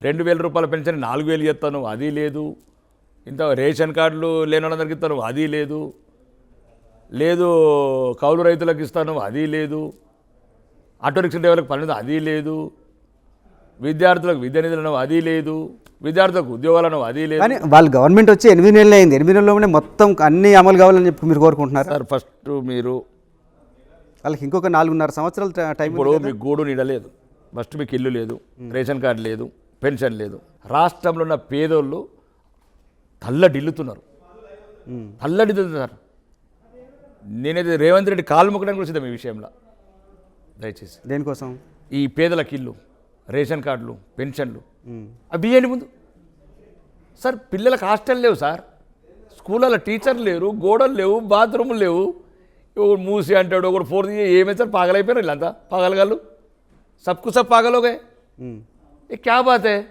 రూ. 2,000 పెన్షన్ 4,000 ఇస్తాను, అది లేదు. ఇంత రేషన్ కార్డులు లేని వాళ్ళందరికి ఇస్తాను, అది లేదు. లేదు కౌలు రైతులకు ఇస్తాను, అది లేదు. ఆటో రిక్షా డ్రైవర్లకు పని, అది లేదు. విద్యార్థులకు విద్యా నిధులను, అది లేదు. విద్యార్థులకు ఉద్యోగాలను, అది లేదు. కానీ వాళ్ళు గవర్నమెంట్ వచ్చి 8 నెలలు అయింది. 8 నెలల్లోనే మొత్తం అన్ని అమలు కావాలని చెప్పి మీరు కోరుకుంటున్నారు సార్. ఫస్ట్ మీరు వాళ్ళకి ఇంకొక 4.5 సంవత్సరాలు టైం. ఇప్పుడు మీకు గూడు నీడ లేదు, ఫస్ట్ మీకు ఇల్లు లేదు, రేషన్ కార్డు లేదు, పెన్షన్ లేదు. రాష్ట్రంలో ఉన్న పేదోళ్ళు తల్లడిల్లుతున్నారు. నేనైతే రేవంత్ రెడ్డి కాలు మొక్కడానికి కూడా సిద్ధం ఈ విషయంలో. దయచేసి దేనికోసం ఈ పేదలకు ఇల్లు, రేషన్ కార్డులు, పెన్షన్లు అవి ఇవ్వండి ముందు. సార్ పిల్లలకు హాస్టల్ లేవు సార్, స్కూళ్ళలో టీచర్లు లేరు, గోడలు లేవు, బాత్రూములు లేవు. ఒకడు మూసి అంటాడు, ఒకడు ఫోర్ ఏమైతే సార్ పాగలైపోయారు వీళ్ళంతా. పాగలగాళ్ళు సబ్కు సబ్ పాగలోగే. ఏ క్యా బాత్ హై.